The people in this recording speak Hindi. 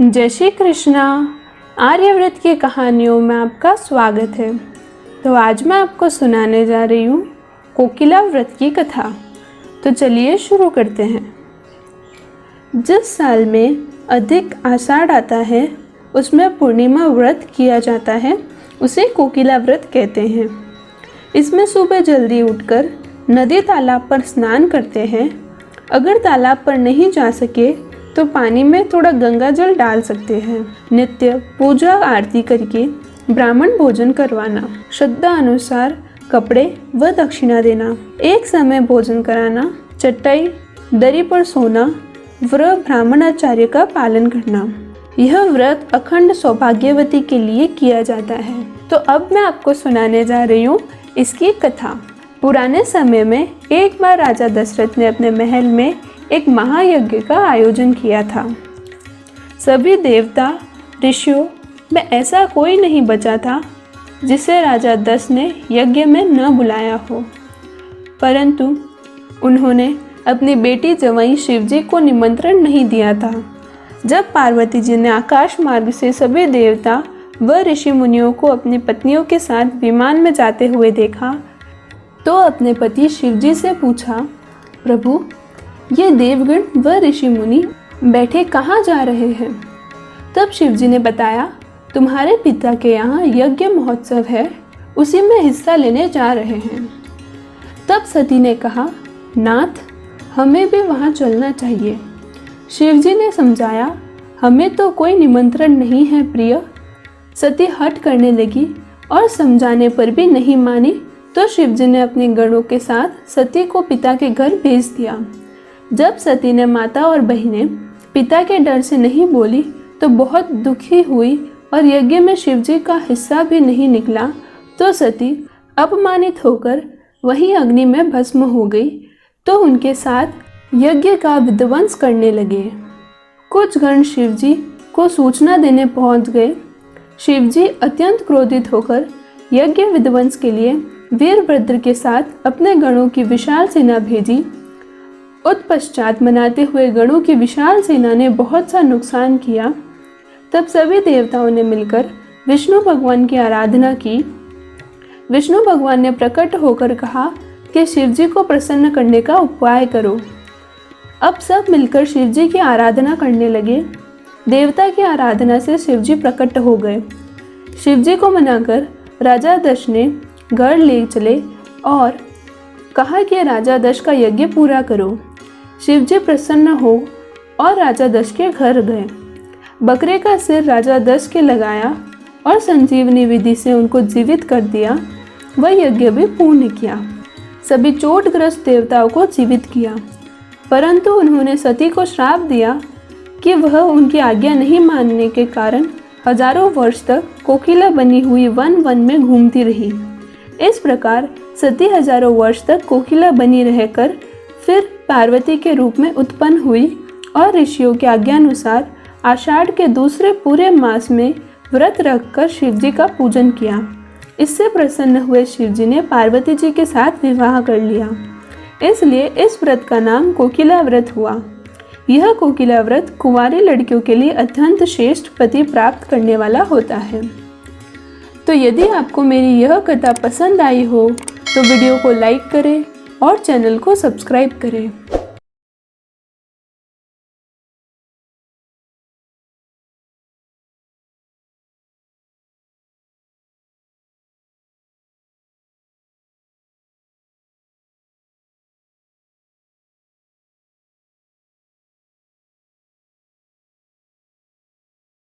जय श्री कृष्णा। आर्यव्रत की कहानियों में आपका स्वागत है। तो आज मैं आपको सुनाने जा रही हूँ कोकिला व्रत की कथा। तो चलिए शुरू करते हैं। जिस साल में अधिक आषाढ़ आता है उसमें पूर्णिमा व्रत किया जाता है, उसे कोकिला व्रत कहते हैं। इसमें सुबह जल्दी उठकर नदी तालाब पर स्नान करते हैं। अगर तालाब पर नहीं जा सके तो पानी में थोड़ा गंगा जल डाल सकते हैं। नित्य पूजा आरती करके ब्राह्मण भोजन करवाना, श्रद्धा अनुसार कपड़े व दक्षिणा देना, एक समय भोजन कराना, चटाई दरी पर सोना, व्रत ब्राह्मणाचार्य का पालन करना। यह व्रत अखंड सौभाग्यवती के लिए किया जाता है। तो अब मैं आपको सुनाने जा रही हूँ इसकी कथा। पुराने समय में एक बार राजा दशरथ ने अपने महल में एक महायज्ञ का आयोजन किया था। सभी देवता ऋषियों में ऐसा कोई नहीं बचा था जिसे राजा दशरथ ने यज्ञ में न बुलाया हो, परंतु उन्होंने अपनी बेटी जवाई शिवजी को निमंत्रण नहीं दिया था। जब पार्वती जी ने आकाश मार्ग से सभी देवता व ऋषि मुनियों को अपनी पत्नियों के साथ विमान में जाते हुए देखा तो अपने पति शिवजी से पूछा, प्रभु, ये देवगण व ऋषि मुनि बैठे कहाँ जा रहे हैं? तब शिवजी ने बताया, तुम्हारे पिता के यहाँ यज्ञ महोत्सव है, उसी में हिस्सा लेने जा रहे हैं। तब सती ने कहा, नाथ, हमें भी वहाँ चलना चाहिए। शिवजी ने समझाया, हमें तो कोई निमंत्रण नहीं है प्रिय। सती हट करने लगी और समझाने पर भी नहीं मानी तो शिवजी ने अपने गणों के साथ सती को पिता के घर भेज दिया। जब सती ने माता और बहनें पिता के डर से नहीं बोली तो बहुत दुखी हुई और यज्ञ में शिवजी का हिस्सा भी नहीं निकला तो सती अपमानित होकर वहीं अग्नि में भस्म हो गई। तो उनके साथ यज्ञ का विध्वंस करने लगे। कुछ गण शिवजी को सूचना देने पहुंच गए। शिवजी अत्यंत क्रोधित होकर यज्ञ विध्वंस के लिए वीरभद्र के साथ अपने गणों की विशाल सेना भेजी। उत्पश्चात मनाते हुए गणों की विशाल सेना ने बहुत सा नुकसान किया। तब सभी देवताओं ने मिलकर विष्णु भगवान की आराधना की। विष्णु भगवान ने प्रकट होकर कहा कि शिवजी को प्रसन्न करने का उपाय करो। अब सब मिलकर शिवजी की आराधना करने लगे। देवता की आराधना से शिवजी प्रकट हो गए। शिवजी को मनाकर राजा दश ने घर ले चले और कहा कि राजा दश का यज्ञ पूरा करो। शिवजी प्रसन्न हो और राजा दश के घर गए। बकरे का सिर राजा दश के लगाया और संजीवनी विधि से उनको जीवित कर दिया। वह यज्ञ भी पूर्ण किया। सभी चोटग्रस्त देवताओं को जीवित किया, परंतु उन्होंने सती को श्राप दिया कि वह उनकी आज्ञा नहीं मानने के कारण हजारों वर्ष तक कोकिला बनी हुई वन वन में घूमती रही। इस प्रकार सती हजारों वर्ष तक कोकिला बनी रहकर फिर पार्वती के रूप में उत्पन्न हुई और ऋषियों की आज्ञानुसार आषाढ़ के दूसरे पूरे मास में व्रत रखकर शिवजी का पूजन किया। इससे प्रसन्न हुए शिवजी ने पार्वती जी के साथ विवाह कर लिया। इसलिए इस व्रत का नाम कोकिला व्रत हुआ। यह कोकिला व्रत कुंवारी लड़कियों के लिए अत्यंत श्रेष्ठ पति प्राप्त करने वाला होता है। तो यदि आपको मेरी यह कथा पसंद आई हो तो वीडियो को लाइक करें और चैनल को सब्सक्राइब करें।